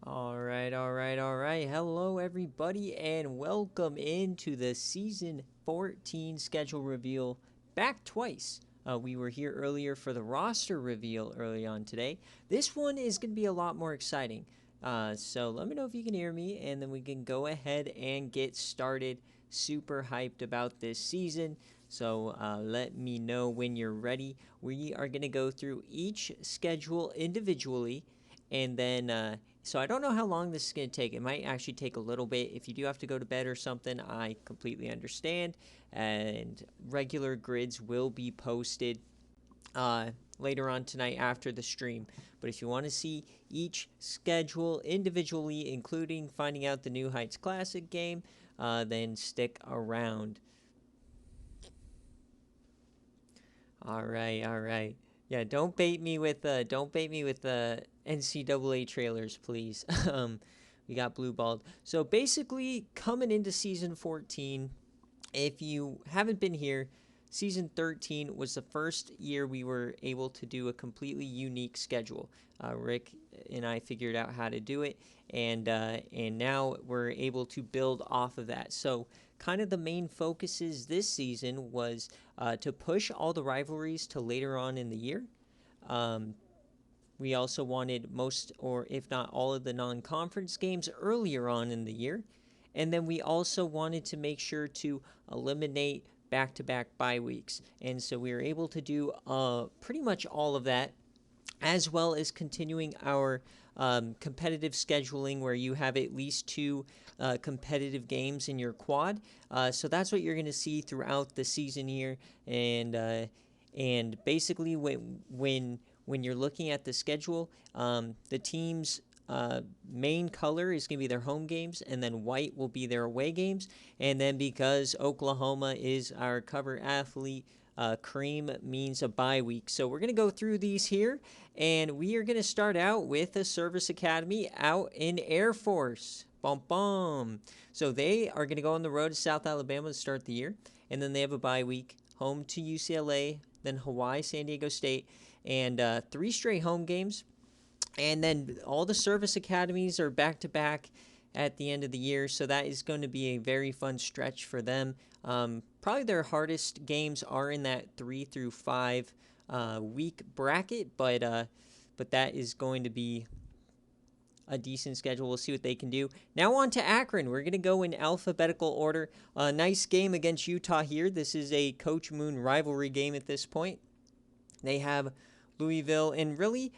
All right. Hello, everybody, and welcome into the Season 14 schedule reveal back twice. We were here earlier for the roster reveal early on today. This one is going to be a lot more exciting. So let me know if you can hear me, and then we can go ahead and get started. Super hyped about this season. So let me know when you're ready. We are going to go through each schedule individually, and then so I don't know how long this is going to take. It might actually take a little bit. If you do have to go to bed or something, I completely understand. And regular grids will be posted later on tonight after the stream. But if you want to see each schedule individually, including finding out the New Heights Classic game, then stick around. All right. Yeah, don't bait me with NCAA trailers, please. We got blue balled. So basically, coming into season 14, if you haven't been here, season 13 was the first year we were able to do a completely unique schedule. Rick and I figured out how to do it, and now we're able to build off of that. So kind of the main focuses this season was to push all the rivalries to later on in the year. We also wanted most, or if not all, of the non-conference games earlier on in the year. And then we also wanted to make sure to eliminate back-to-back bye weeks. And so we were able to do pretty much all of that, as well as continuing our competitive scheduling where you have at least two competitive games in your quad. So that's what you're going to see throughout the season here. And basically when you're looking at the schedule, the team's main color is going to be their home games, and then white will be their away games. And then because Oklahoma is our cover athlete, cream means a bye week. So we're going to go through these here, and we are going to start out with a service academy out in Air Force. Bum bum. So they are going to go on the road to South Alabama to start the year, and then they have a bye week, home to UCLA, then Hawaii, San Diego State, and 3 straight home games. And then all the service academies are back-to-back at the end of the year, so that is going to be a very fun stretch for them. Probably their hardest games are in that 3 through 5 week bracket, but that is going to be a decent schedule. We'll see what they can do. Now on to Akron. We're going to go in alphabetical order. Nice game against Utah here. This is a Coach Moon rivalry game at this point. They have Louisville, and really,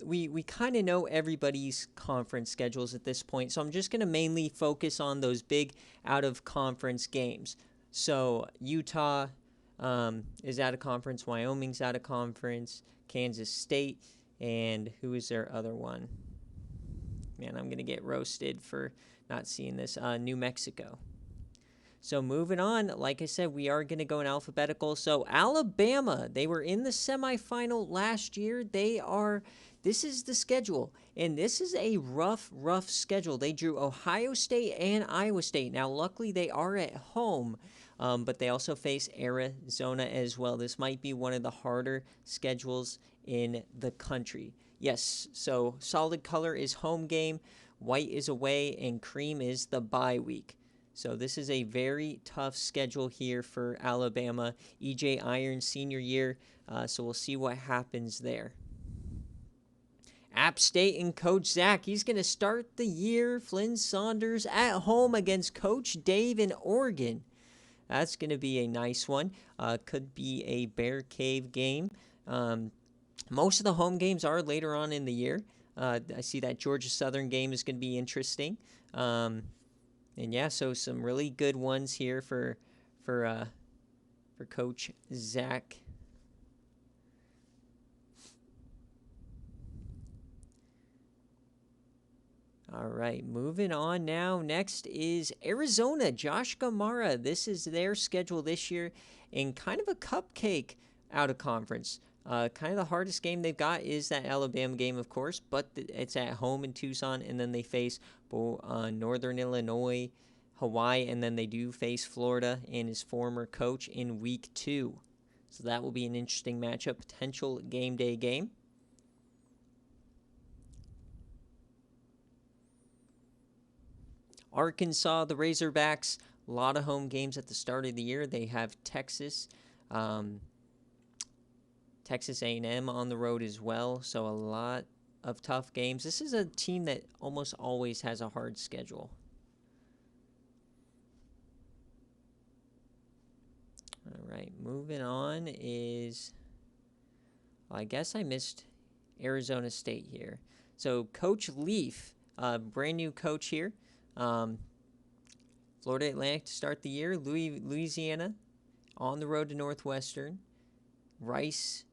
we kind of know everybody's conference schedules at this point, so I'm just going to mainly focus on those big out-of-conference games. So Utah is out of conference, Wyoming's out of conference, Kansas State, and who is their other one? Man, I'm going to get roasted for not seeing this. New Mexico. So moving on, like I said, we are going to go in alphabetical. So Alabama, they were in the semifinal last year. This is the schedule, and this is a rough schedule. They drew Ohio State and Iowa State. Now, luckily, they are at home, but they also face Arizona as well. This might be one of the harder schedules in the country. Yes, so solid color is home game, white is away, and cream is the bye week. So this is a very tough schedule here for Alabama. E.J. Iron senior year, so we'll see what happens there. App State and Coach Zach, he's going to start the year. Flynn Saunders at home against Coach Dave in Oregon. That's going to be a nice one. Could be a BearCave game. Most of the home games are later on in the year. I see that Georgia Southern game is going to be interesting. And yeah, so some really good ones here for Coach Zach. All right, moving on now. Next is Arizona, Josh Gamara. This is their schedule this year, and kind of a cupcake out of conference. Kind of the hardest game they've got is that Alabama game, of course, but it's at home in Tucson, and then they face Northern Illinois, Hawaii, and then they do face Florida and his former coach in week 2. So that will be an interesting matchup, potential game day game. Arkansas, the Razorbacks, a lot of home games at the start of the year. They have Texas A&M on the road as well, so a lot of tough games. This is a team that almost always has a hard schedule. All right, moving on is, I guess I missed Arizona State here. So Coach Leaf, brand new coach here. Florida Atlantic to start the year. Louisiana on the road to Northwestern. Rice.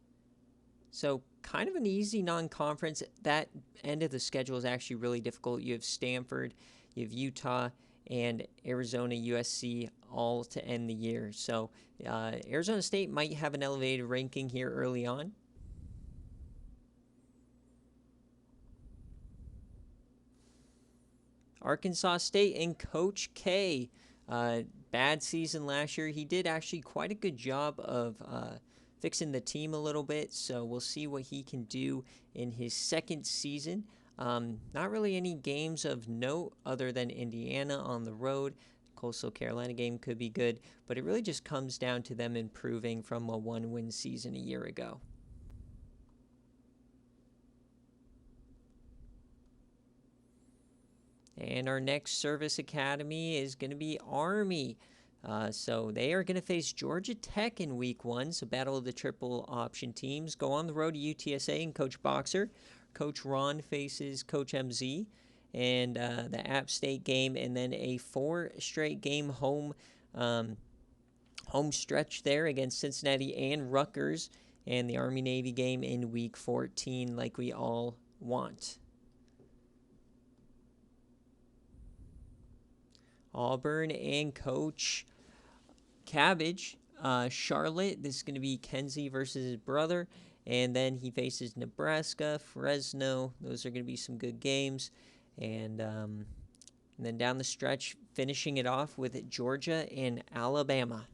So kind of an easy non-conference. That end of the schedule is actually really difficult. You have Stanford, you have Utah, and Arizona, USC all to end the year. So Arizona State might have an elevated ranking here early on. Arkansas State and Coach K. Bad season last year. He did actually quite a good job of fixing the team a little bit, so we'll see what he can do in his second season. Not really any games of note other than Indiana on the road. Coastal Carolina game could be good, but it really just comes down to them improving from a one-win season a year ago. And our next service academy is going to be Army. So they are going to face Georgia Tech in week 1. So battle of the triple option teams. Go on the road to UTSA and Coach Boxer. Coach Ron faces Coach MZ. And the App State game. And then a 4 straight game home stretch there against Cincinnati and Rutgers. And the Army-Navy game in week 14 like we all want. Auburn and Coach Cabbage. Charlotte, this is going to be Kenzie versus his brother. And then he faces Nebraska, Fresno. Those are going to be some good games. And then down the stretch, finishing it off with Georgia and Alabama.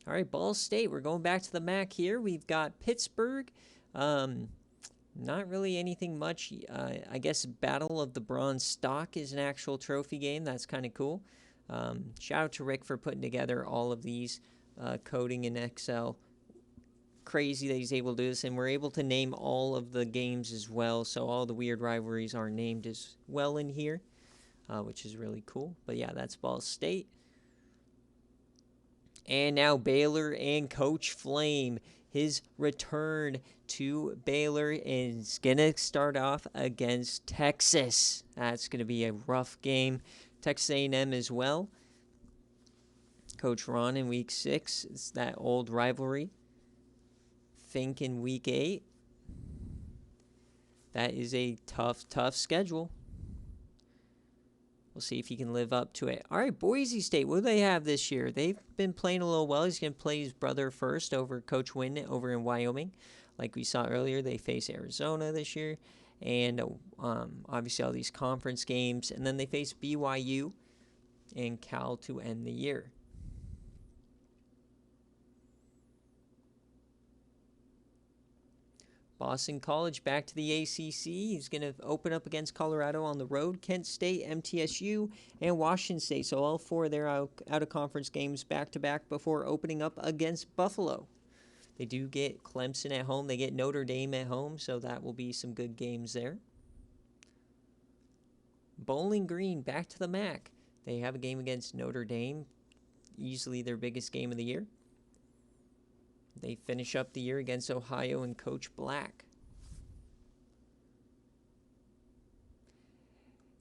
All right, Ball State, we're going back to the MAC here. We've got Pittsburgh. Not really anything much. I guess Battle of the Bronze Stalk is an actual trophy game. That's kind of cool. Shout out to Rick for putting together all of these, coding in Excel. Crazy that he's able to do this, and we're able to name all of the games as well. So all the weird rivalries are named as well in here, which is really cool. But yeah, that's Ball State. And now Baylor and Coach Flame. His return to Baylor is going to start off against Texas. That's going to be a rough game. Texas A&M as well. Coach Ron in week 6. It's that old rivalry. Fink in week 8. That is a tough schedule. We'll see if he can live up to it. All right, Boise State, what do they have this year? They've been playing a little well. He's going to play his brother first over Coach Wynn over in Wyoming. Like we saw earlier, they face Arizona this year. And obviously all these conference games. And then they face BYU and Cal to end the year. Boston College back to the ACC. He's going to open up against Colorado on the road. Kent State, MTSU, and Washington State. So all 4 of their out-of-conference games back-to-back before opening up against Buffalo. They do get Clemson at home. They get Notre Dame at home, so that will be some good games there. Bowling Green back to the MAC. They have a game against Notre Dame, easily their biggest game of the year. They finish up the year against Ohio and Coach Black.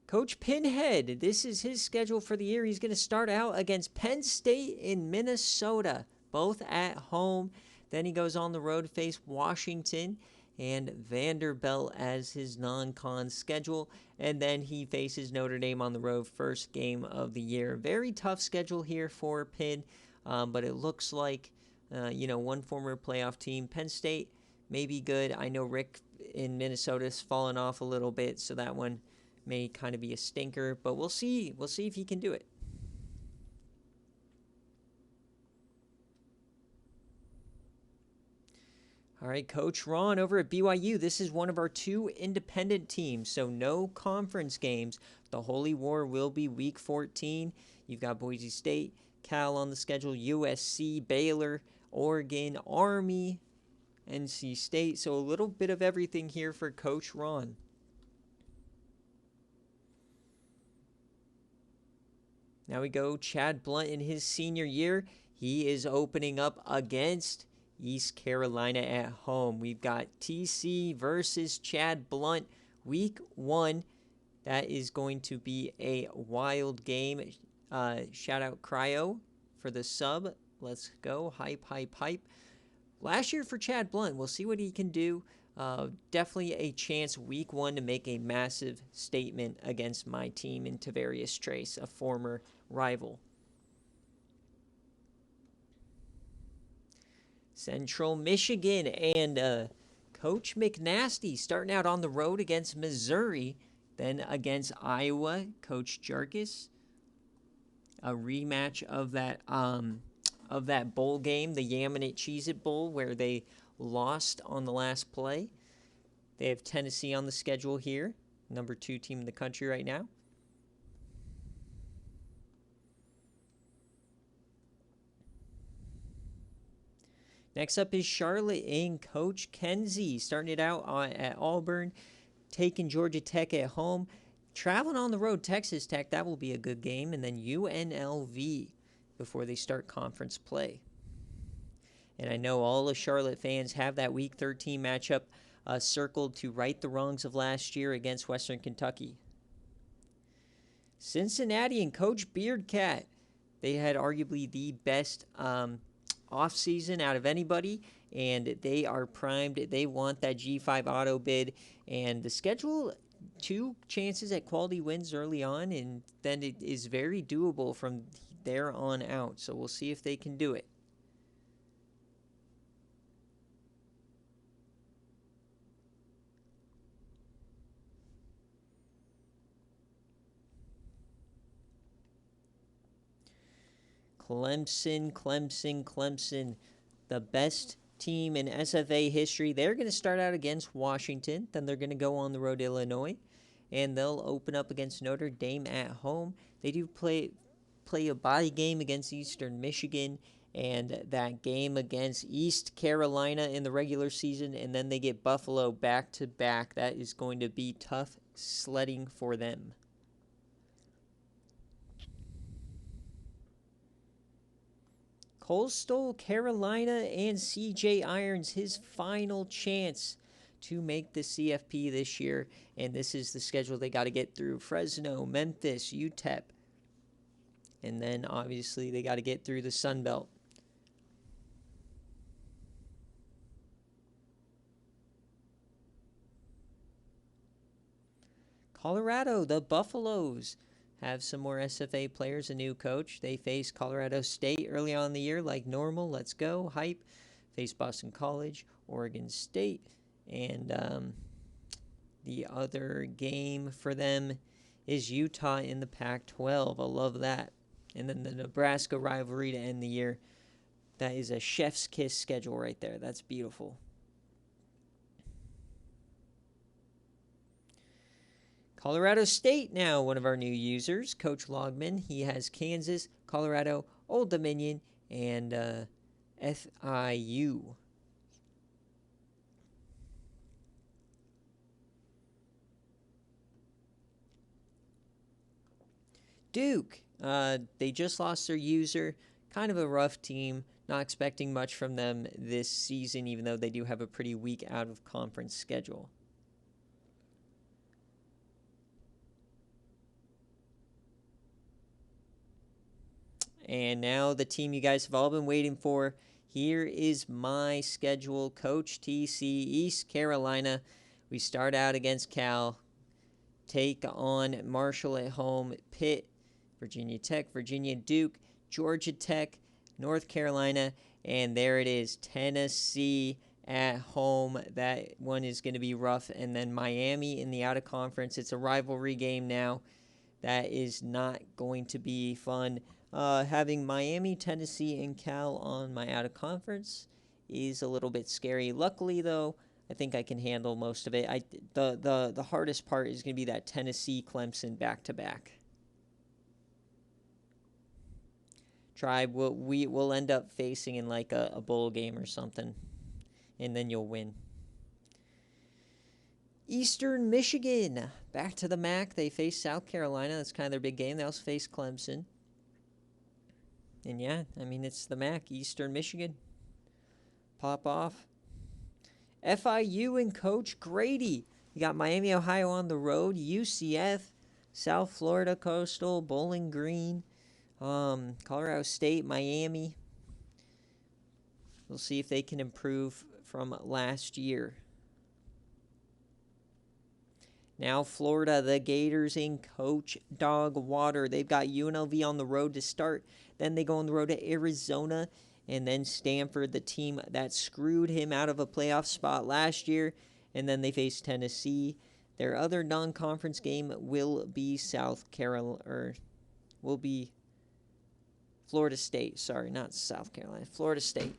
Coach Pinhead, this is his schedule for the year. He's going to start out against Penn State in Minnesota, both at home. Then he goes on the road to face Washington and Vanderbilt as his non-con schedule. And then he faces Notre Dame on the road, first game of the year. Very tough schedule here for Pin, but it looks like one former playoff team. Penn State may be good. I know Rick in Minnesota has fallen off a little bit, so that one may kind of be a stinker. But we'll see. We'll see if he can do it. All right, Coach Ron over at BYU. This is one of our 2 independent teams, so no conference games. The Holy War will be Week 14. You've got Boise State, Cal on the schedule, USC, Baylor, Oregon, Army, NC State. So a little bit of everything here for Coach Ron. Now we go Chad Blunt in his senior year. He is opening up against East Carolina at home. We've got TC versus Chad Blunt, Week 1. That is going to be a wild game. Shout out Cryo for the sub. Let's go. Hype, hype, hype. Last year for Chad Blunt, we'll see what he can do. Definitely a chance Week 1 to make a massive statement against my team in Tavarius Trace, a former rival. Central Michigan and Coach McNasty starting out on the road against Missouri, then against Iowa, Coach Jarkis. A rematch of that bowl game, the Yaminate Cheez-It Bowl, where they lost on the last play. They have Tennessee on the schedule here, number 2 team in the country right now. Next up is Charlotte and Coach Kenzie, starting it out at Auburn, taking Georgia Tech at home, traveling on the road, Texas Tech. That will be a good game, and then UNLV before they start conference play. And I know all the Charlotte fans have that Week 13 matchup circled to right the wrongs of last year against Western Kentucky. Cincinnati and Coach Beardcat. They had arguably the best offseason out of anybody, and they are primed. They want that G5 auto bid, and the schedule, 2 chances at quality wins early on, and then it is very doable from there on out. So we'll see if they can do it. Clemson, the best team in SFA history. They're going to start out against Washington, then they're going to go on the road to Illinois, and they'll open up against Notre Dame at home. They do play a bye game against Eastern Michigan, and that game against East Carolina in the regular season, and then they get Buffalo back-to-back. That is going to be tough sledding for them. Coastal Carolina and CJ Irons, his final chance to make the CFP this year. And this is the schedule they got to get through. Fresno, Memphis, UTEP. And then, obviously, they got to get through the Sun Belt. Colorado, the Buffaloes have some more SFA players, a new coach. They face Colorado State early on in the year like normal. Let's go. Hype. Face Boston College, Oregon State. And the other game for them is Utah in the Pac-12. I love that. And then the Nebraska rivalry to end the year. That is a chef's kiss schedule right there. That's beautiful. Colorado State now, one of our new users, Coach Logman. He has Kansas, Colorado, Old Dominion, and FIU. Duke, they just lost their user. Kind of a rough team. Not expecting much from them this season, even though they do have a pretty weak out-of-conference schedule. And now the team you guys have all been waiting for. Here is my schedule. Coach TC, East Carolina. We start out against Cal. Take on Marshall at home. Pitt, Virginia Tech, Virginia Duke, Georgia Tech, North Carolina. And there it is, Tennessee at home. That one is going to be rough. And then Miami in the out-of-conference. It's a rivalry game now. That is not going to be fun. Having Miami, Tennessee, and Cal on my out-of-conference is a little bit scary. Luckily, though, I think I can handle most of it. The hardest part is going to be that Tennessee Clemson back-to-back. Tribe we'll end up facing in like a bowl game or something, and then you'll win. Eastern Michigan, back to the MAC. They face South Carolina. That's kind of their big game. They also face Clemson. And yeah, I mean, it's the MAC, Eastern Michigan. Pop off. FIU and Coach Grady. You got Miami, Ohio on the road. UCF, South Florida Coastal, Bowling Green, Colorado State, Miami. We'll see if they can improve from last year. Now Florida, the Gators in Coach Dog Water. They've got UNLV on the road to start. Then they go on the road to Arizona. And then Stanford, the team that screwed him out of a playoff spot last year. And then they face Tennessee. Their other non-conference game will be Florida State. Sorry, not South Carolina. Florida State.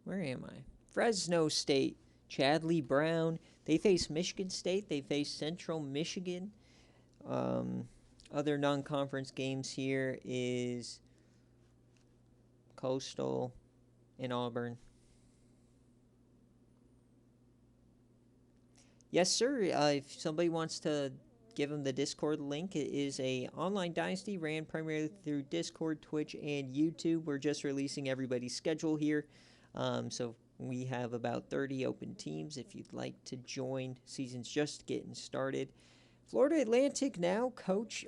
Where am I? Fresno State. Chadley Brown. They face Michigan State. They face Central Michigan. Other non-conference games here is Coastal and Auburn. Yes, sir. If somebody wants to give them the Discord link, it is a Online Dynasty ran primarily through Discord, Twitch, and YouTube. We're just releasing everybody's schedule here. So we have about 30 open teams if you'd like to join. Season's just getting started. Florida Atlantic now, Coach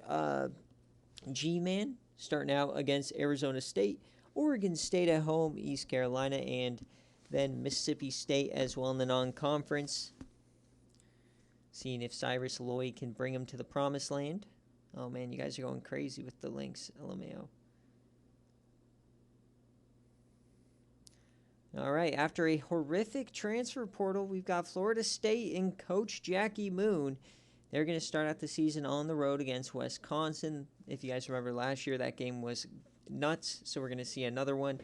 G-Man starting out against Arizona State. Oregon State at home, East Carolina, and then Mississippi State as well in the non-conference. Seeing if Cyrus Lloyd can bring them to the promised land. Oh, man, you guys are going crazy with the links, LMAO. All right, after a horrific transfer portal, we've got Florida State and Coach Jackie Moon. They're going to start out the season on the road against Wisconsin. If you guys remember last year, that game was nuts, so we're going to see another one.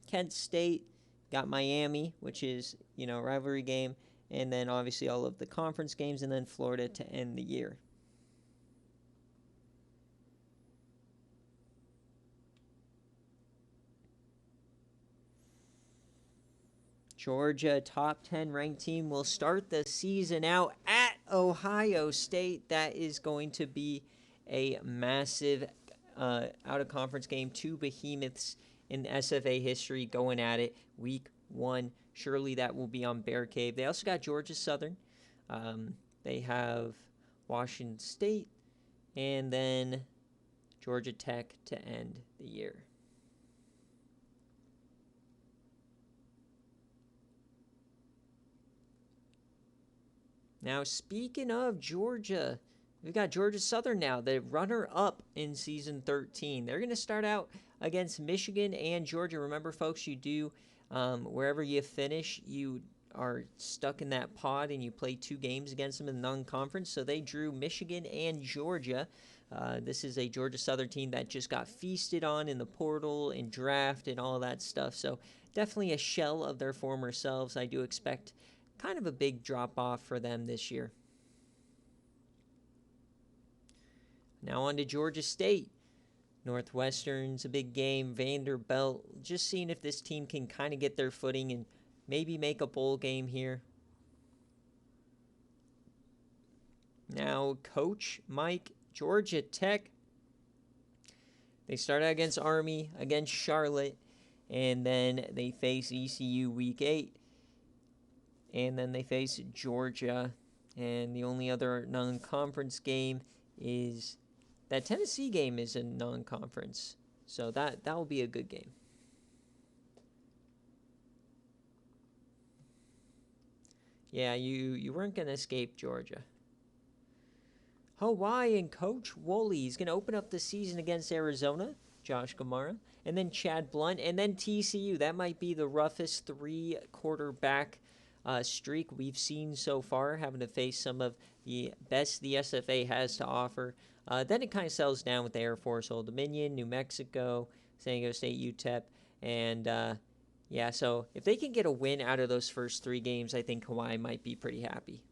Kent State got Miami, which is, a rivalry game, and then obviously all of the conference games, and then Florida to end the year. Georgia, top 10 ranked team, will start the season out at Ohio State. That is going to be a massive out-of-conference game. Two behemoths in SFA history going at it week 1. Surely that will be on BearCave. They also got Georgia Southern. They have Washington State, and then Georgia Tech to end the year. Now, speaking of Georgia, we've got Georgia Southern now, the runner-up in Season 13. They're going to start out against Michigan and Georgia. Remember, folks, you do, wherever you finish, you are stuck in that pod and you play 2 games against them in the non-conference. So they drew Michigan and Georgia. This is a Georgia Southern team that just got feasted on in the portal and draft and all that stuff. So definitely a shell of their former selves. I do expect kind of a big drop-off for them this year. Now on to Georgia State. Northwestern's a big game. Vanderbilt. Just seeing if this team can kind of get their footing and maybe make a bowl game here. Now Coach Mike, Georgia Tech. They start out against Army, against Charlotte, and then they face ECU week 8. And then they face Georgia. And the only other non-conference game is that Tennessee game is a non-conference. So that will be a good game. Yeah, you weren't going to escape Georgia. Hawaii and Coach Woolley is going to open up the season against Arizona, Josh Gamara, and then Chad Blunt, and then TCU. That might be the roughest 3 quarterback streak we've seen so far, having to face some of the best the SFA has to offer. Then it kind of settles down with the Air Force, Old Dominion, New Mexico, San Diego State, UTEP, and yeah, so if they can get a win out of those first 3 games, I think Hawaii might be pretty happy.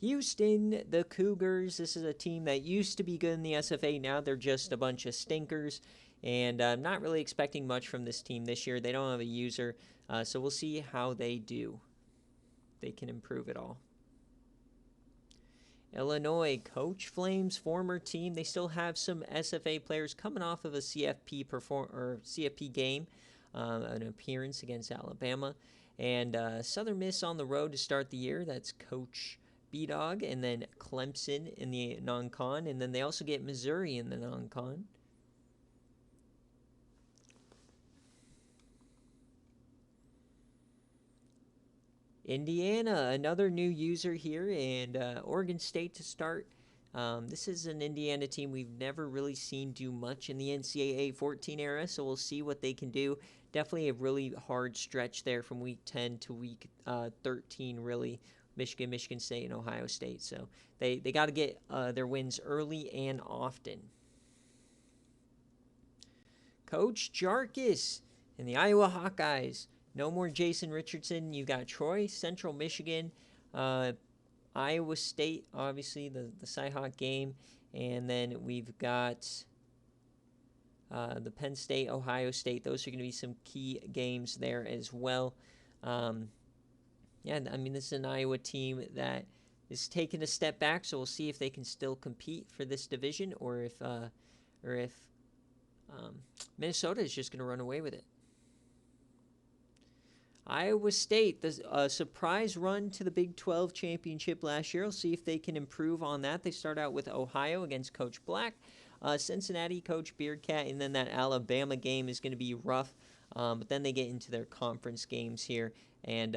Houston, the Cougars. This is a team that used to be good in the SFA. Now they're just a bunch of stinkers. And I'm not really expecting much from this team this year. They don't have a user. So we'll see how they do. They can improve it all. Illinois, Coach Flames' former team. They still have some SFA players coming off of a CFP game, an appearance against Alabama. And Southern Miss on the road to start the year. That's Coach B-Dog, and then Clemson in the non-con, and then they also get Missouri in the non-con. Indiana, another new user here, and Oregon State to start. This is an Indiana team we've never really seen do much in the NCAA 14 era, so we'll see what they can do. Definitely a really hard stretch there from week 10 to week 13, really. Michigan State, and Ohio State. So they got to get their wins early and often. Coach Jarkis and the Iowa Hawkeyes. No more Jason Richardson. You got Troy, Central Michigan, Iowa State, obviously the Cyhawk game. And then we've got the Penn State, Ohio State. Those are going to be some key games there as well. Yeah, I mean, this is an Iowa team that is taking a step back, so we'll see if they can still compete for this division, or if Minnesota is just going to run away with it. Iowa State, the surprise run to the Big 12 championship last year. We'll see if they can improve on that. They start out with Ohio against Coach Black, Cincinnati, Coach Bearcat, and then that Alabama game is going to be rough. But then they get into their conference games here, and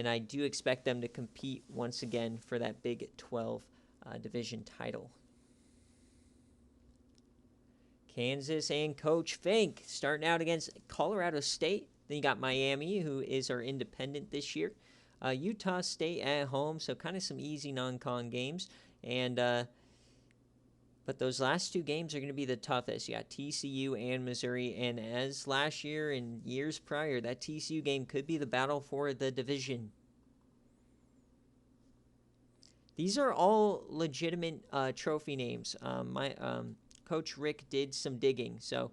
I do expect them to compete once again for that Big 12 division title. Kansas and Coach Fink starting out against Colorado State. Then you got Miami, who is our independent this year. Utah State at home, so kind of some easy non-con games. And but those last 2 games are going to be the toughest. You got TCU and Missouri, and as last year and years prior, that TCU game could be the battle for the division. These are all legitimate trophy names. Coach Rick did some digging, so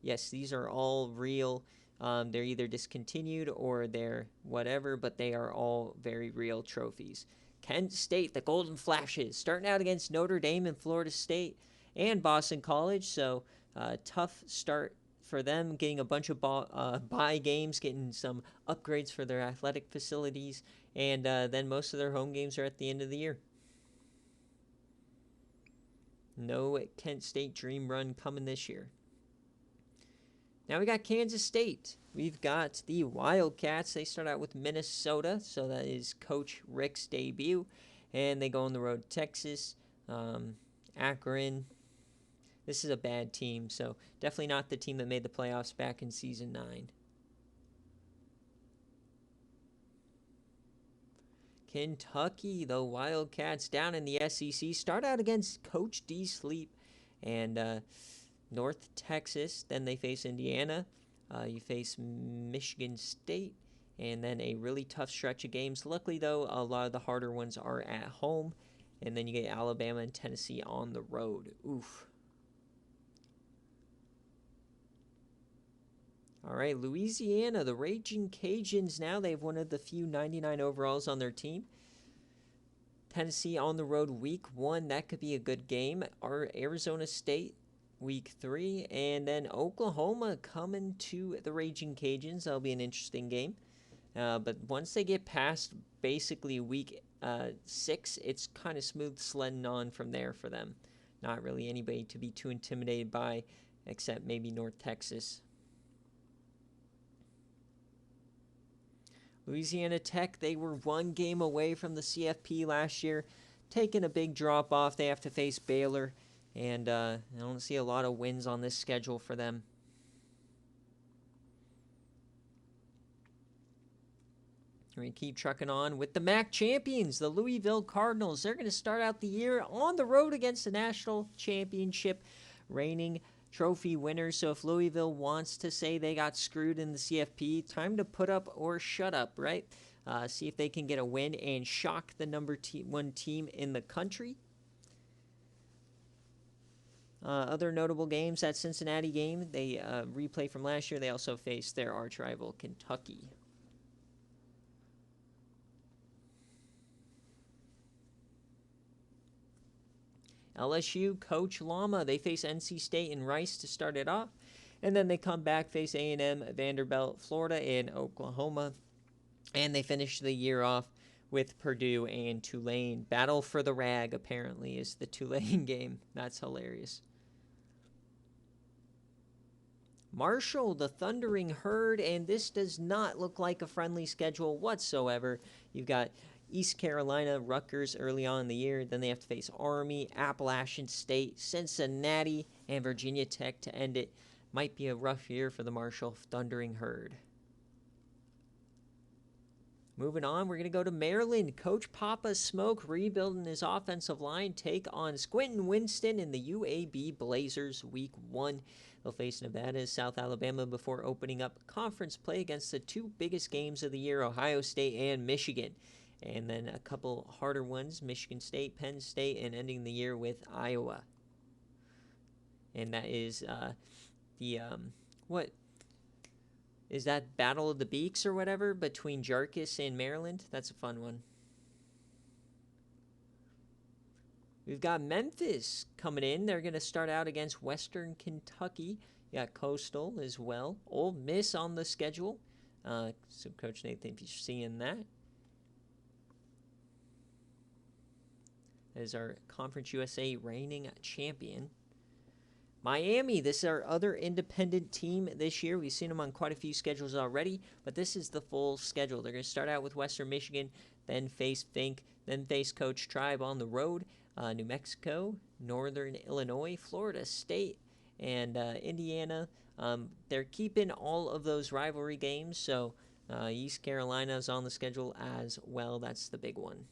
yes, these are all real. They're either discontinued or they're whatever, but they are all very real trophies. Kent State, the Golden Flashes, starting out against Notre Dame and Florida State and Boston College. So tough start for them, getting a bunch of bye games, getting some upgrades for their athletic facilities, and then most of their home games are at the end of the year. No Kent State dream run coming this year. Now we got Kansas State. We've got the Wildcats. They start out with Minnesota, so that is Coach Rick's debut. And they go on the road to Texas, Akron. This is a bad team, so definitely not the team that made the playoffs back in Season 9. Kentucky, the Wildcats down in the SEC, start out against Coach D. Sleep and North Texas. Then they face Indiana. You face Michigan State, and then a really tough stretch of games. Luckily, though, a lot of the harder ones are at home, and then you get Alabama and Tennessee on the road. Oof. All right, Louisiana, the Raging Cajuns now. They have one of the few 99 overalls on their team. Tennessee on the road week 1. That could be a good game. Arizona State week 3. And then Oklahoma coming to the Raging Cajuns. That'll be an interesting game. But once they get past basically week 6, it's kind of smooth sledding on from there for them. Not really anybody to be too intimidated by, except maybe North Texas. Louisiana Tech, they were 1 game away from the CFP last year, taking a big drop off. They have to face Baylor, and I don't see a lot of wins on this schedule for them. We keep trucking on with the MAC champions, the Louisville Cardinals. They're going to start out the year on the road against the national championship reigning trophy winners. So if Louisville wants to say they got screwed in the CFP, time to put up or shut up, right? See if they can get a win and shock the number one team in the country. Other notable games, that Cincinnati game, they replay from last year. They also faced their arch rival, Kentucky. LSU, Coach Lama, they face NC State and Rice to start it off. And then they come back, face A&M, Vanderbilt, Florida, and Oklahoma. And they finish the year off with Purdue and Tulane. Battle for the Rag, apparently, is the Tulane game. That's hilarious. Marshall, the Thundering Herd, and this does not look like a friendly schedule whatsoever. You've got East Carolina, Rutgers early on in the year. Then they have to face Army, Appalachian State, Cincinnati, and Virginia Tech to end it. Might be a rough year for the Marshall Thundering Herd. Moving on, we're going to go to Maryland. Coach Papa Smoke rebuilding his offensive line. Take on Squinton Winston and the UAB Blazers Week 1. They'll face Nevada's South Alabama before opening up conference play against the two biggest games of the year, Ohio State and Michigan. And then a couple harder ones, Michigan State, Penn State, and ending the year with Iowa. And that is what is that, Battle of the Beaks or whatever between Jarkus and Maryland? That's a fun one. We've got Memphis coming in. They're going to start out against Western Kentucky. You got Coastal as well. Ole Miss on the schedule. So Coach Nathan, if you're seeing that. That is our Conference USA reigning champion. Miami, this is our other independent team this year. We've seen them on quite a few schedules already, but this is the full schedule. They're going to start out with Western Michigan, then face Fink, then face Coach Tribe on the road, New Mexico, Northern Illinois, Florida State, and Indiana. They're keeping all of those rivalry games, so East Carolina is on the schedule as well. That's the big one.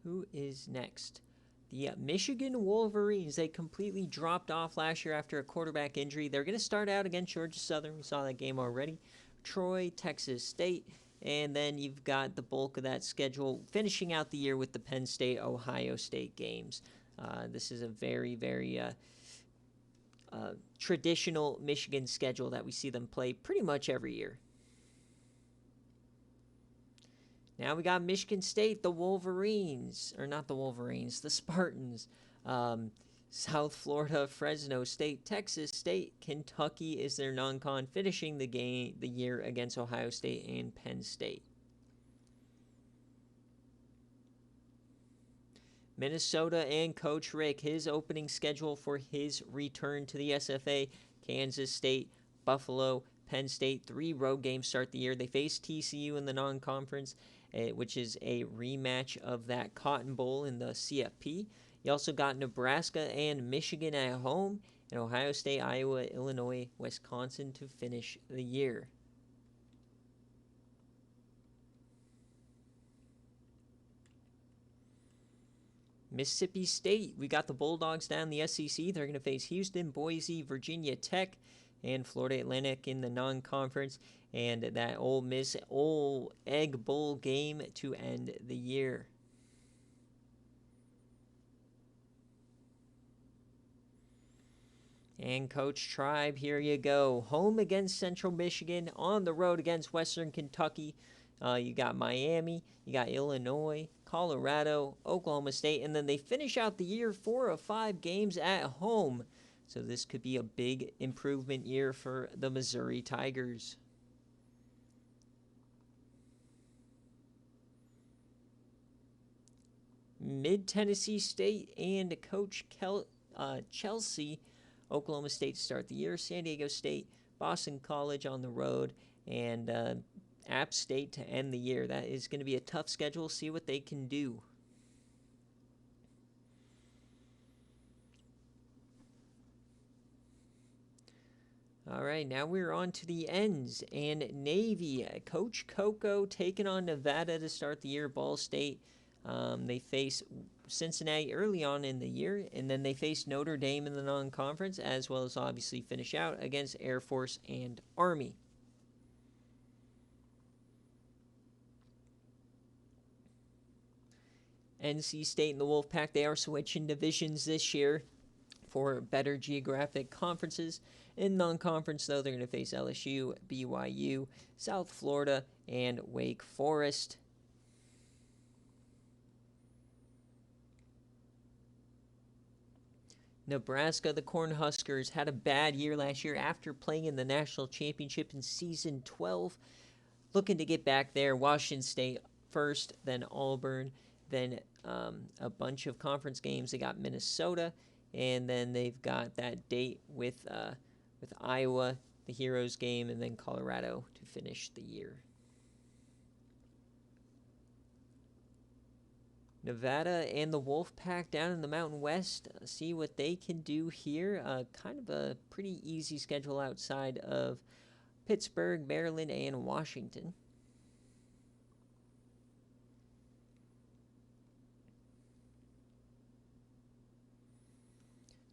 Who is next? The Michigan Wolverines. They completely dropped off last year after a quarterback injury. They're going to start out against Georgia Southern. We saw that game already. Troy, Texas State. And then you've got the bulk of that schedule finishing out the year with the Penn State, Ohio State games. This is a very, very traditional Michigan schedule that we see them play pretty much every year. Now we got Michigan State, the Wolverines, or not the Wolverines, the Spartans. South Florida, Fresno State, Texas State, Kentucky is their non-con, finishing the year against Ohio State and Penn State. Minnesota and Coach Rick, his opening schedule for his return to the SFA, Kansas State, Buffalo, Penn State, 3 road games start the year. They face TCU in the non-conference, which is a rematch of that Cotton Bowl in the CFP. You also got Nebraska and Michigan at home, and Ohio State, Iowa, Illinois, Wisconsin to finish the year. Mississippi State, we got the Bulldogs down the SEC. They're going to face Houston, Boise, Virginia Tech, and Florida Atlantic in the non-conference, and that Ole Miss Ole Egg Bowl game to end the year. And Coach Tribe, here you go. Home against Central Michigan, on the road against Western Kentucky. You got Miami, you got Illinois, Colorado, Oklahoma State, and then they finish out the year 4 of 5 games at home. So this could be a big improvement year for the Missouri Tigers. Mid-Tennessee State and Coach Chelsea, Oklahoma State to start the year, San Diego State, Boston College on the road, and App State to end the year. That is going to be a tough schedule. See what they can do. All right, now we're on to the ends. And Navy, Coach Coco taking on Nevada to start the year. Ball State, they face Cincinnati early on in the year, and then they face Notre Dame in the non-conference, as well as obviously finish out against Air Force and Army. NC State and the Wolfpack, they are switching divisions this year for better geographic conferences. In non-conference, though, they're going to face LSU, BYU, South Florida, and Wake Forest. Nebraska, the Cornhuskers, had a bad year last year after playing in the national championship in season 12. Looking to get back there. Washington State first, then Auburn, then a bunch of conference games. They got Minnesota, and then they've got that date with Iowa, the Heroes game, and then Colorado to finish the year. Nevada and the Wolfpack down in the Mountain West. See what they can do here. Kind of a pretty easy schedule outside of Pittsburgh, Maryland, and Washington.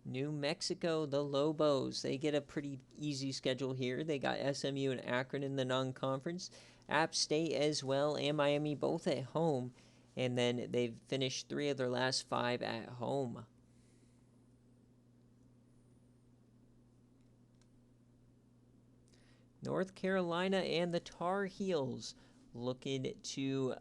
New Mexico, the Lobos, they get a pretty easy schedule here. They got SMU and Akron in the non-conference, App State as well, and Miami both at home, and then they've finished 3 of their last 5 at home. North Carolina and the Tar Heels looking to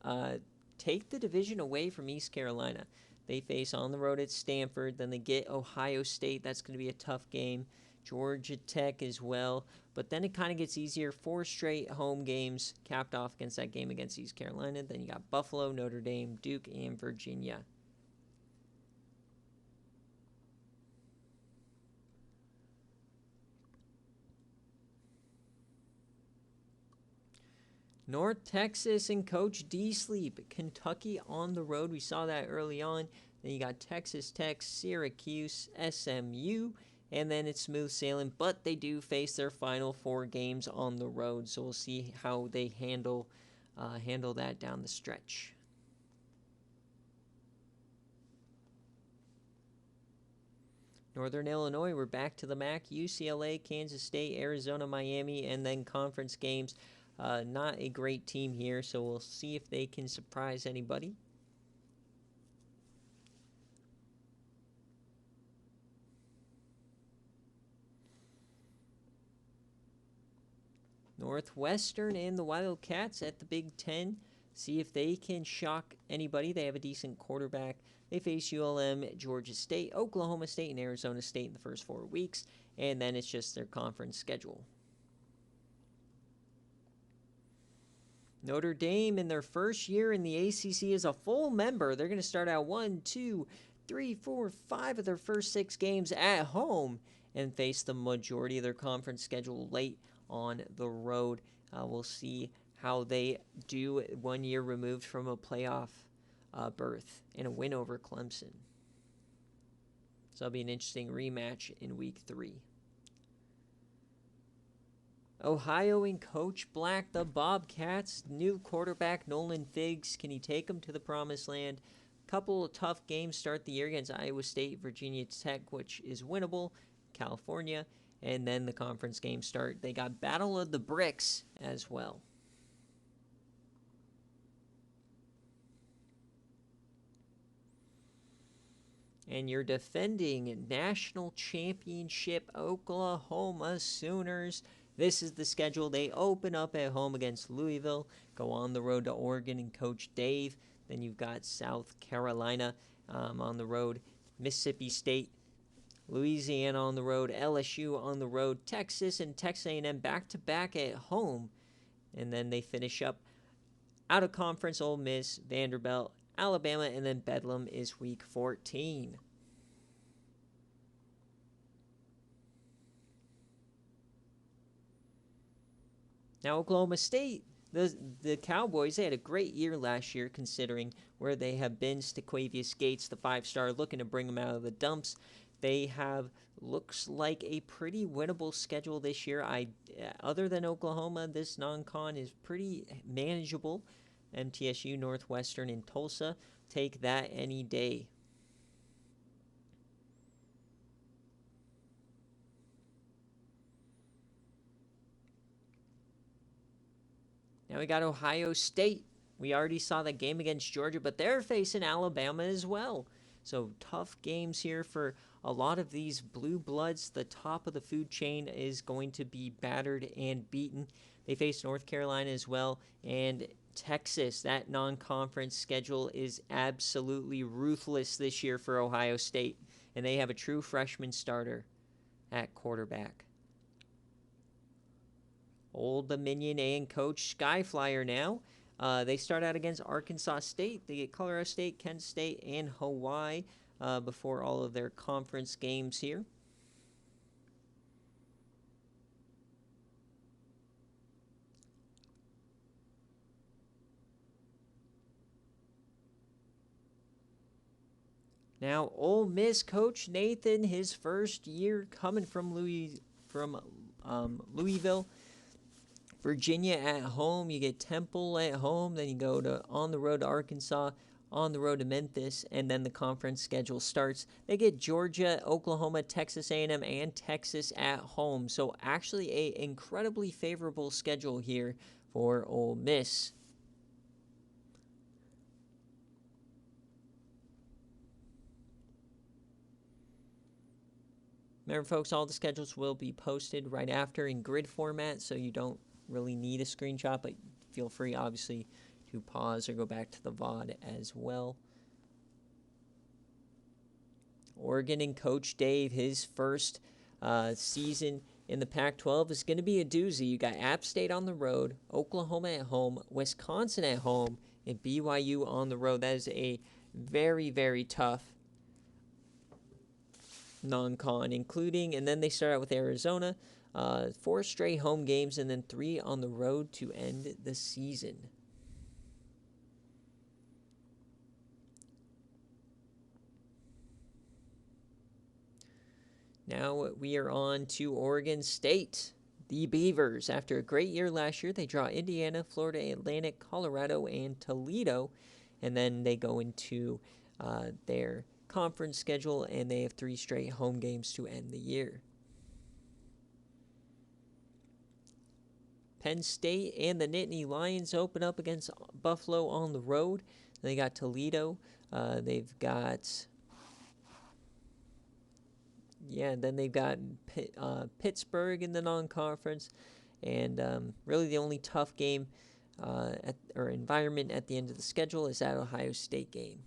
take the division away from East Carolina. They face on the road at Stanford. Then they get Ohio State. That's going to be a tough game. Georgia Tech as well. But then it kind of gets easier. 4 straight home games capped off against that game against East Carolina. Then you got Buffalo, Notre Dame, Duke, and Virginia. North Texas and Coach D sleep. Kentucky on the road. We saw that early on. Then you got Texas Tech, Syracuse, SMU, and then it's smooth sailing. But they do face their final 4 games on the road, so we'll see how they handle that down the stretch. Northern Illinois, we're back to the MAC. UCLA, Kansas State, Arizona, Miami, and then conference games. Not a great team here, so we'll see if they can surprise anybody. Northwestern and the Wildcats at the Big Ten. See if they can shock anybody. They have a decent quarterback. They face ULM, Georgia State, Oklahoma State, and Arizona State in the first 4 weeks, and then it's just their conference schedule. Notre Dame, in their first year in the ACC as a full member, they're going to start out 1, 2, 3, 4, 5 of their first 6 games at home and face the majority of their conference schedule late on the road. We'll see how they do 1 year removed from a playoff berth and a win over Clemson. So that'll be an interesting rematch in week 3. Ohio and Coach Black, the Bobcats, new quarterback Nolan Figgs. Can he take them to the promised land? Couple of tough games start the year against Iowa State, Virginia Tech, which is winnable, California, and then the conference games start. They got Battle of the Bricks as well. And your defending national championship Oklahoma Sooners. This is the schedule. They open up at home against Louisville, go on the road to Oregon and Coach Dave. Then you've got South Carolina on the road, Mississippi State, Louisiana on the road, LSU on the road, Texas and Texas A&M back-to-back at home. And then they finish up out of conference, Ole Miss, Vanderbilt, Alabama, and then Bedlam is week 14. Now, Oklahoma State, the Cowboys, they had a great year last year considering where they have been. Staquavius Gates, the 5-star, looking to bring them out of the dumps. they have looks like a pretty winnable schedule this year. Other than Oklahoma, this non-con is pretty manageable. MTSU, Northwestern, and Tulsa, take that any day. Now we got Ohio State. We already saw that game against Georgia, but they're facing Alabama as well. So tough games here for a lot of these blue bloods. The top of the food chain is going to be battered and beaten. They face North Carolina as well, and Texas. That non-conference schedule is absolutely ruthless this year for Ohio State, and they have a true freshman starter at quarterback. Old Dominion and coach Skyflyer now. They start out against Arkansas State. They get Colorado State, Kent State, and Hawaii before all of their conference games here. Now, Ole Miss coach Nathan, his first year coming from Louisville. Virginia at home, you get Temple at home, then you go on the road to Arkansas, on the road to Memphis, and then the conference schedule starts. They get Georgia, Oklahoma, Texas A&M, and Texas at home. So actually a incredibly favorable schedule here for Ole Miss. Remember, folks, all the schedules will be posted right after in grid format, so you don't really need a screenshot, but feel free, obviously, to pause or go back to the VOD as well. Oregon and Coach Dave, his first season in the Pac-12 is going to be a doozy. You got App State on the road, Oklahoma at home, Wisconsin at home, and BYU on the road. That is a very, very tough non-con, including, and then they start out with Arizona, 4 straight home games, and then 3 on the road to end the season. Now we are on to Oregon State. The Beavers, after a great year last year, they draw Indiana, Florida Atlantic, Colorado, and Toledo, and then they go into their conference schedule, and they have 3 straight home games to end the year. Penn State and the Nittany Lions open up against Buffalo on the road. They got Toledo. They've got then they've got Pittsburgh in the non-conference, and really the only tough game or environment at the end of the schedule is that Ohio State game.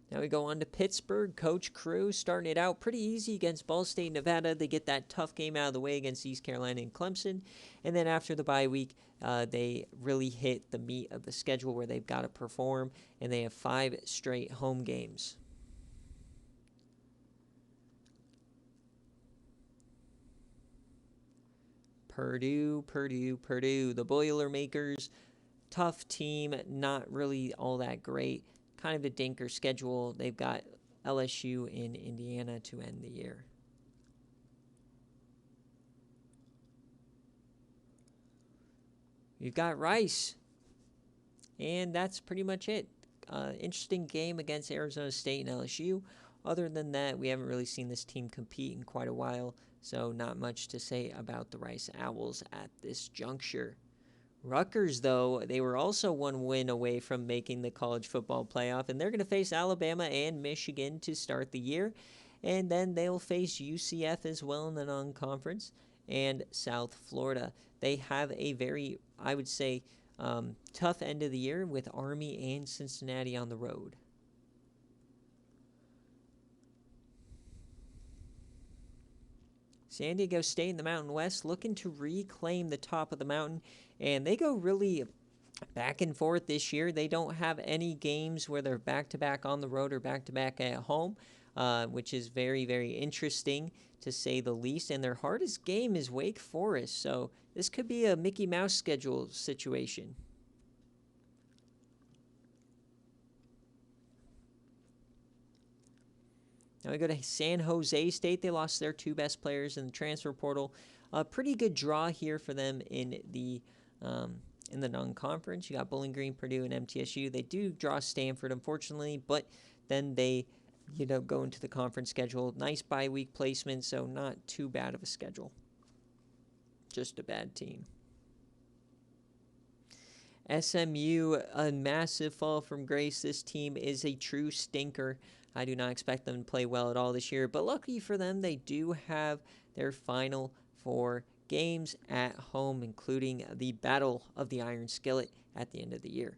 Now we go on to Pittsburgh. Coach Crew starting it out pretty easy against Ball State, Nevada. They get that tough game out of the way against East Carolina and Clemson. And then after the bye week, they really hit the meat of the schedule where they've got to perform, and they have 5 straight home games. Purdue. The Boilermakers, tough team, not really all that great. Kind of a dinker schedule. They've got LSU in Indiana to end the year. You've got Rice. And that's pretty much it. Interesting game against Arizona State and LSU. Other than that, we haven't really seen this team compete in quite a while, so not much to say about the Rice Owls at this juncture. Rutgers, though, they were also 1 win away from making the college football playoff, and they're going to face Alabama and Michigan to start the year. And then they'll face UCF as well in the non-conference, and South Florida. They have a very, I would say, tough end of the year with Army and Cincinnati on the road. San Diego State in the Mountain West looking to reclaim the top of the mountain, and they go really back and forth this year. They don't have any games where they're back-to-back on the road or back-to-back at home, which is very, very interesting to say the least. And their hardest game is Wake Forest, so this could be a Mickey Mouse schedule situation. Now we go to San Jose State. They lost their 2 best players in the transfer portal. A pretty good draw here for them in the non-conference. You got Bowling Green, Purdue, and MTSU. They do draw Stanford, unfortunately, but then they go into the conference schedule. Nice bye week placement, so not too bad of a schedule. Just a bad team. SMU, a massive fall from grace. This team is a true stinker. I do not expect them to play well at all this year, but lucky for them, they do have their final 4 games at home, including the Battle of the Iron Skillet at the end of the year.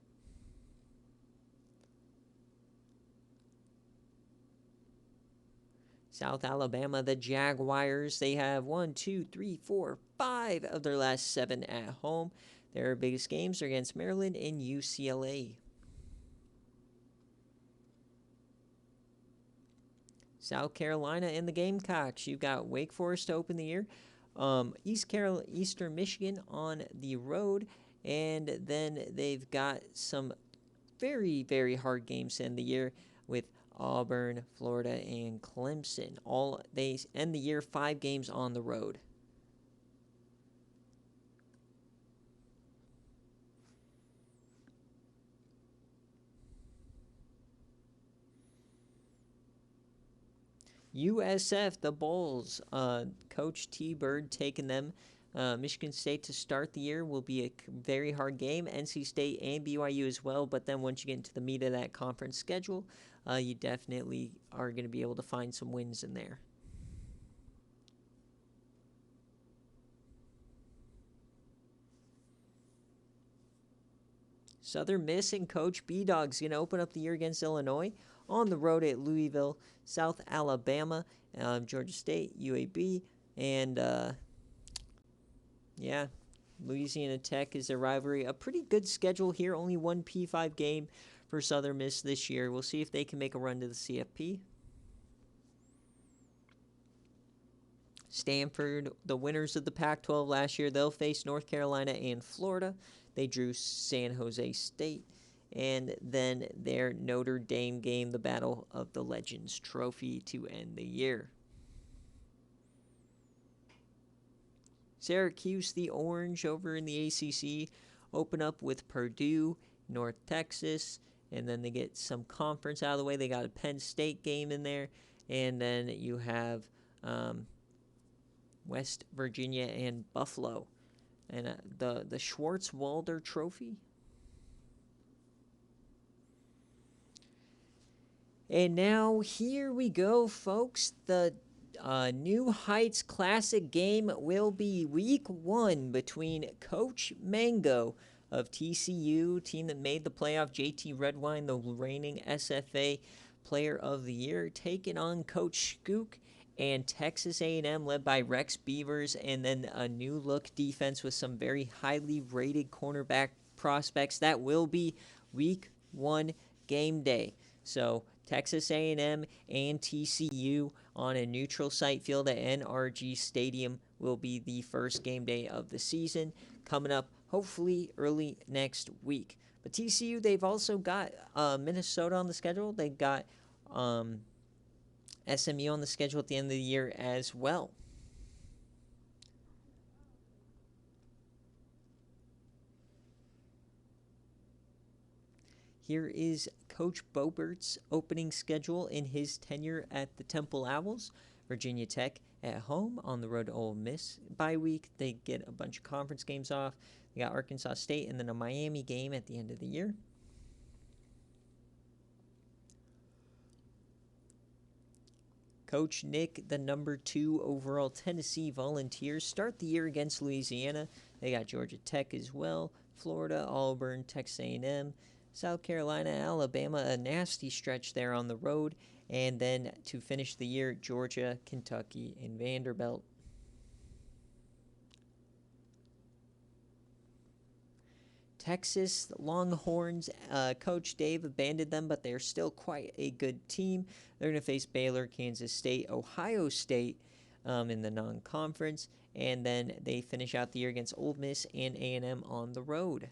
South Alabama, the Jaguars, they have 1, 2, 3, 4, 5 of their last 7 at home. Their biggest games are against Maryland and UCLA. South Carolina and the Gamecocks. You've got Wake Forest to open the year. Eastern Michigan on the road. And then they've got some very, very hard games to end the year with Auburn, Florida, and Clemson. They end the year 5 games on the road. USF, the Bulls, Coach T. Bird taking them. Michigan State to start the year will be a very hard game. NC State and BYU as well. But then once you get into the meat of that conference schedule, you definitely are going to be able to find some wins in there. Southern Miss and Coach B-Dog's going to open up the year against Illinois. On the road at Louisville, South Alabama, Georgia State, UAB, and Louisiana Tech is their rivalry. A pretty good schedule here, only 1 P5 game for Southern Miss this year. We'll see if they can make a run to the CFP. Stanford, the winners of the Pac-12 last year, they'll face North Carolina and Florida. They drew San Jose State. And then their Notre Dame game, the Battle of the Legends Trophy to end the year. Syracuse, the Orange, over in the ACC, open up with Purdue, North Texas, and then they get some conference out of the way. They got a Penn State game in there, and then you have West Virginia and Buffalo. And the Schwartz-Walder Trophy. And now here we go, folks. The New Heights Classic game will be week 1 between Coach Mango of TCU, team that made the playoff, JT Redwine, the reigning SFA Player of the Year, taking on Coach Skook and Texas A&M, led by Rex Beavers, and then a new look defense with some very highly rated cornerback prospects. That will be week 1 game day. So Texas A&M and TCU on a neutral site field at NRG Stadium will be the first game day of the season, coming up hopefully early next week. But TCU, they've also got Minnesota on the schedule. They've got SMU on the schedule at the end of the year as well. Here is Coach Bobert's opening schedule in his tenure at the Temple Owls. Virginia Tech at home, on the road to Ole Miss. Bye week, they get a bunch of conference games off. They got Arkansas State and then a Miami game at the end of the year. Coach Nick, the number 2 overall Tennessee Volunteers, start the year against Louisiana. They got Georgia Tech as well, Florida, Auburn, Texas A&M, South Carolina, Alabama, a nasty stretch there on the road. And then to finish the year, Georgia, Kentucky, and Vanderbilt. Texas Longhorns, Coach Dave abandoned them, but they're still quite a good team. They're going to face Baylor, Kansas State, Ohio State in the non-conference. And then they finish out the year against Ole Miss and A&M on the road.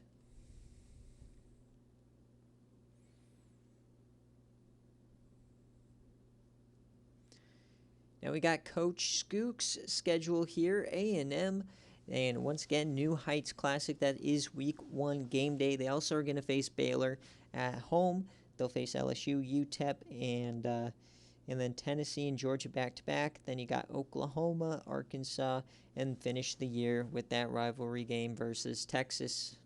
Now we got Coach Skook's schedule here, A&M. And once again, New Heights Classic. That is week 1 game day. They also are going to face Baylor at home. They'll face LSU, UTEP, and then Tennessee and Georgia back-to-back. Then you got Oklahoma, Arkansas, and finish the year with that rivalry game versus Texas.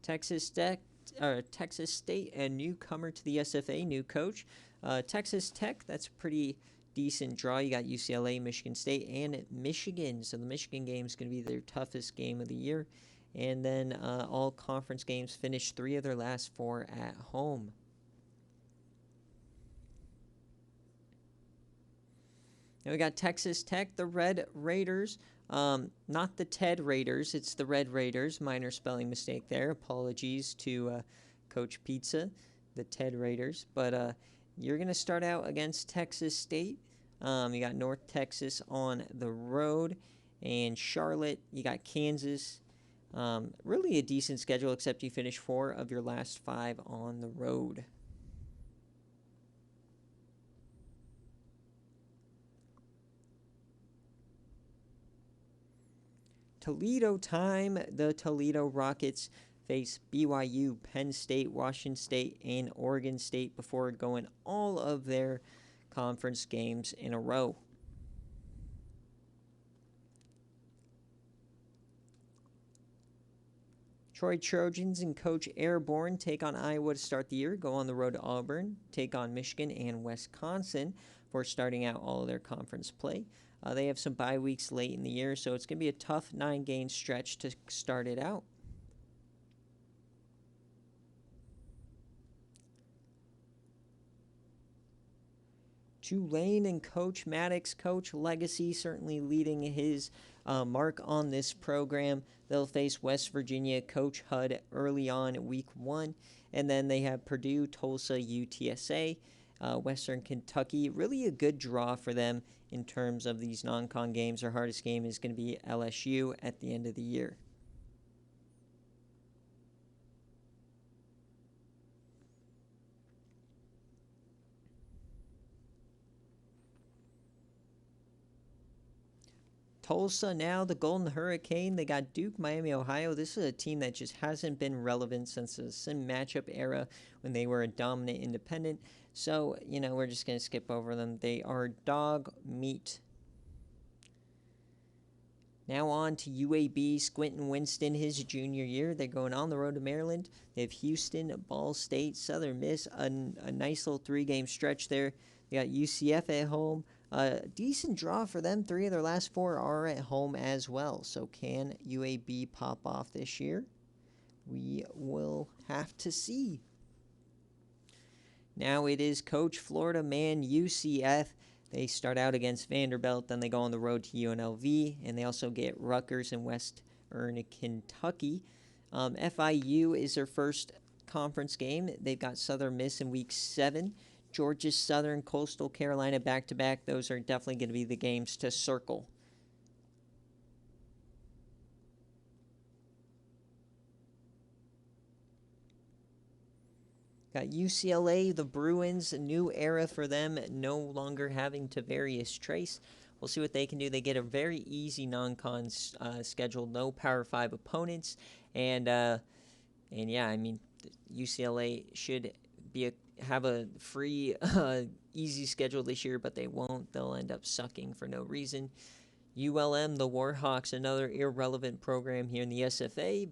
Texas State, a newcomer to the SFA, new coach. Texas Tech, that's a pretty decent draw. You got UCLA, Michigan State, and Michigan. So the Michigan game is going to be their toughest game of the year. And then all conference games finish 3 of their last 4 at home. Now we got Texas Tech, the Red Raiders. Not the Ted Raiders, it's the Red Raiders. Minor spelling mistake there. Apologies to Coach Pizza, the Ted Raiders. But you're going to start out against Texas State. You got North Texas on the road. And Charlotte, you got Kansas. Really a decent schedule, except you finish 4 of your last 5 on the road. Toledo time. The Toledo Rockets face BYU, Penn State, Washington State, and Oregon State before going all of their conference games in a row. Troy Trojans and Coach Airborne take on Iowa to start the year, go on the road to Auburn, take on Michigan and Wisconsin for starting out all of their conference play. They have some bye weeks late in the year, so it's going to be a tough 9-game stretch to start it out. Tulane and Coach Maddox, Coach Legacy certainly leading his mark on this program. They'll face West Virginia, Coach Hud early on week 1. And then they have Purdue, Tulsa, UTSA, Western Kentucky. Really a good draw for them in terms of these non-con games. Their hardest game is going to be LSU at the end of the year. Tulsa now, the Golden Hurricane. They got Duke, Miami, Ohio. This is a team that just hasn't been relevant since the sim matchup era when they were a dominant independent. So, we're just going to skip over them. They are dog meat. Now on to UAB, Quentin Winston, his junior year. They're going on the road to Maryland. They have Houston, Ball State, Southern Miss, a nice little 3-game stretch there. They got UCF at home. A decent draw for them. 3 of their last 4 are at home as well. So can UAB pop off this year? We will have to see. Now it is Coach Florida Man UCF. They start out against Vanderbilt, then they go on the road to UNLV, and they also get Rutgers and Western Kentucky. FIU is their first conference game. They've got Southern Miss in week 7. Georgia Southern, Coastal Carolina back-to-back. Those are definitely going to be the games to circle. Got UCLA, the Bruins, a new era for them, no longer having Tavarius Trace. We'll see what they can do. They get a very easy non-con schedule, no Power 5 opponents. And yeah, I mean, UCLA should have a free, easy schedule this year, but they won't. They'll end up sucking for no reason. ULM, the Warhawks, another irrelevant program here in the SFA,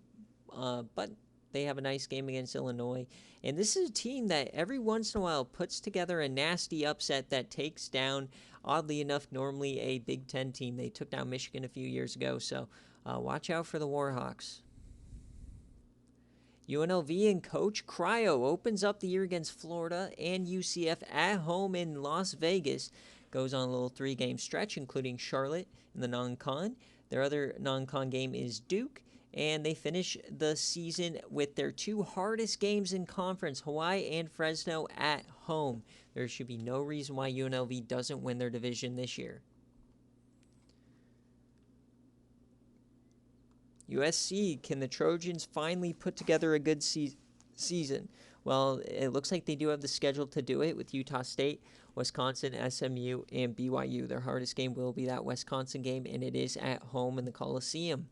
but they have a nice game against Illinois. And this is a team that every once in a while puts together a nasty upset that takes down, oddly enough, normally a Big Ten team. They took down Michigan a few years ago, so watch out for the Warhawks. UNLV and Coach Cryo opens up the year against Florida and UCF at home in Las Vegas. Goes on a little 3-game stretch, including Charlotte in the non-con. Their other non-con game is Duke. And they finish the season with their 2 hardest games in conference, Hawaii and Fresno at home. There should be no reason why UNLV doesn't win their division this year. USC, can the Trojans finally put together a good season? Well, it looks like they do have the schedule to do it with Utah State, Wisconsin, SMU, and BYU. Their hardest game will be that Wisconsin game, and it is at home in the Coliseum.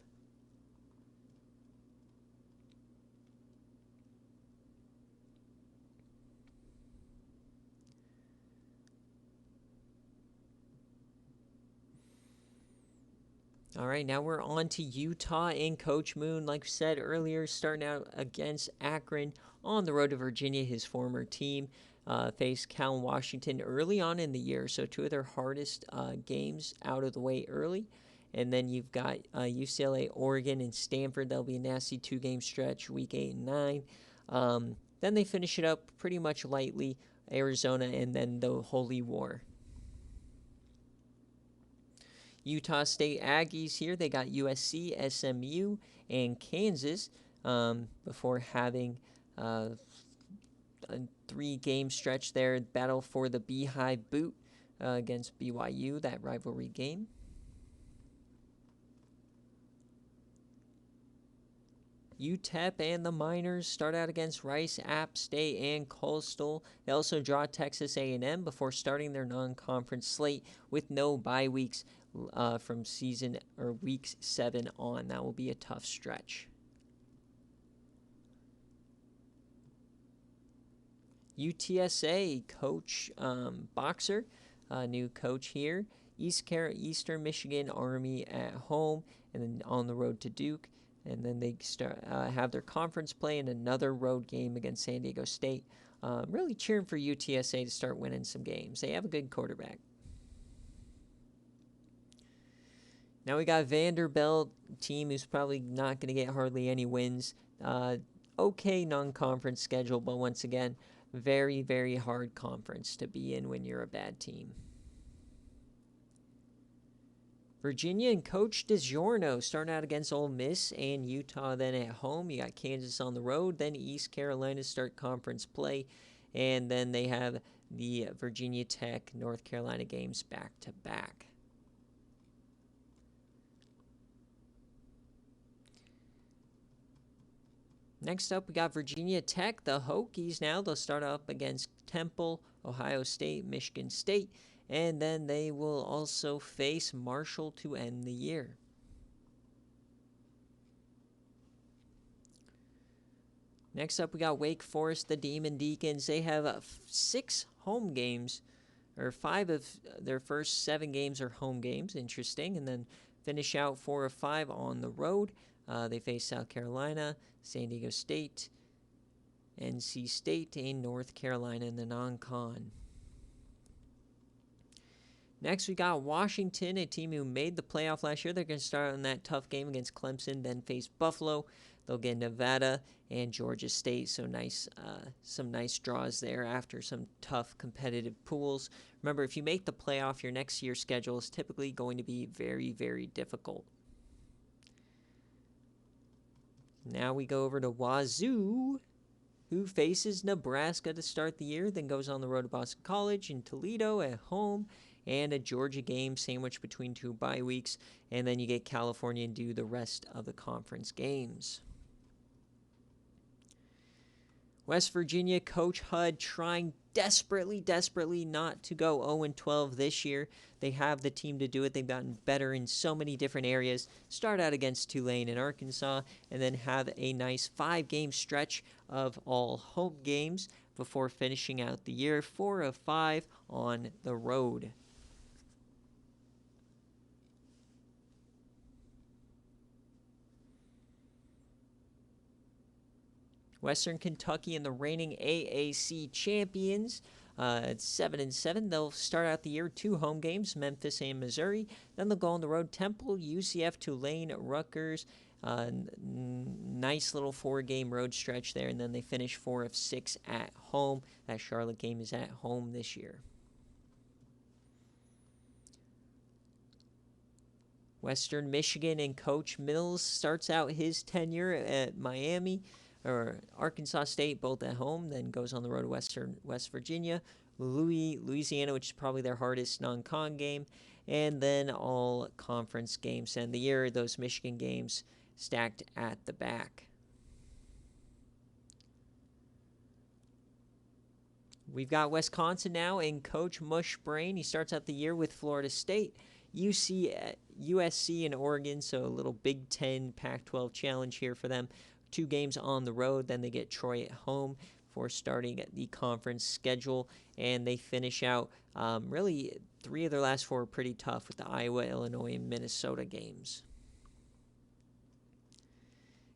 All right, now we're on to Utah and Coach Moon. Like we said earlier, starting out against Akron on the road to Virginia, his former team. Faced Cal and Washington early on in the year, so two of their hardest games out of the way early. And then you've got UCLA, Oregon, and Stanford. That'll be a nasty two-game stretch, week 8 and 9. Then they finish it up pretty much lightly, Arizona, and then the Holy War. Utah State Aggies here, they got USC, SMU, and Kansas before having a 3-game stretch there. Battle for the Beehive Boot against BYU, that rivalry game. UTEP and the Miners start out against Rice, App State, and Coastal. They also draw Texas A&M before starting their non-conference slate with no bye weeks from season or weeks 7 on. That will be a tough stretch. UTSA coach Boxer, new coach here. Eastern Michigan Army at home, and then on the road to Duke. And then they have their conference play in another road game against San Diego State. Really cheering for UTSA to start winning some games. They have a good quarterback. Now we got Vanderbilt, team who's probably not going to get hardly any wins. Okay non-conference schedule, but once again, very, very hard conference to be in when you're a bad team. Virginia and Coach DiGiorno starting out against Ole Miss and Utah then at home. You got Kansas on the road, then East Carolina start conference play, and then they have the Virginia Tech, North Carolina games back to back. Next up, we got Virginia Tech, the Hokies now. They'll start up against Temple, Ohio State, Michigan State, and then they will also face Marshall to end the year. Next up, we got Wake Forest, the Demon Deacons. They have 6 home games, or 5 of their first 7 games are home games. Interesting. And then finish out 4 of 5 on the road. They face South Carolina, San Diego State, NC State, and North Carolina in the non-con. Next, we got Washington, a team who made the playoff last year. They're going to start on that tough game against Clemson, then face Buffalo. They'll get Nevada and Georgia State, so some nice draws there after some tough competitive pools. Remember, if you make the playoff, your next year's schedule is typically going to be very, very difficult. Now we go over to Wazoo, who faces Nebraska to start the year, then goes on the road to Boston College and Toledo at home, and a Georgia game sandwiched between 2 bye weeks, and then you get California and do the rest of the conference games. West Virginia coach Hud trying desperately not to go 0-12 this year. They have the team to do it. They've gotten better in so many different areas. Start out against Tulane and Arkansas, and then have a nice 5-game stretch of all home games before finishing out the year 4 of 5 on the road. Western Kentucky and the reigning AAC champions at 7-7. They'll start out the year 2 home games, Memphis and Missouri. Then they'll go on the road, Temple, UCF, Tulane, Rutgers. Nice little 4-game road stretch there, and then they finish 4 of 6 at home. That Charlotte game is at home this year. Western Michigan and Coach Mills starts out his tenure at Miami, or Arkansas State, both at home, then goes on the road to West Virginia, Louisiana, which is probably their hardest non-con game, and then all conference games end the year. Those Michigan games stacked at the back. we've got Wisconsin now, and Coach Mushbrain, he starts out the year with Florida State, USC, and Oregon, so a little Big Ten Pac-12 challenge here for them. 2 games on the road, then they get Troy at home for starting the conference schedule, and they finish out really 3 of their last 4 are pretty tough with the Iowa, Illinois, and Minnesota games.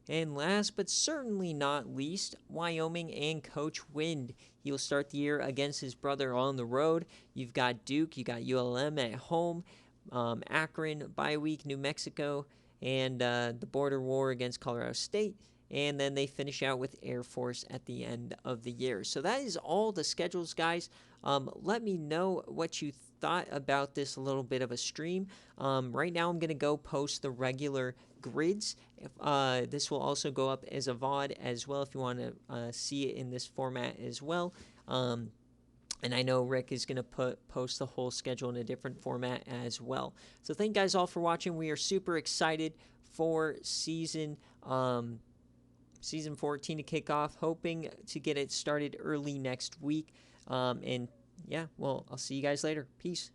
And last but certainly not least, Wyoming and Coach Wind. He'll start the year against his brother on the road. You've got Duke, you got ULM at home, Akron, bye week, New Mexico, and the border war against Colorado State. And then they finish out with Air Force at the end of the year. So that is all the schedules, guys. Let me know what you thought about this little bit of a stream. Right now I'm going to go post the regular grids. This will also go up as a VOD as well if you want to see it in this format as well. And I know Rick is going to post the whole schedule in a different format as well. So thank you guys all for watching. We are super excited for season 14 to kick off, hoping to get it started early next week. And yeah, well, I'll see you guys later. Peace.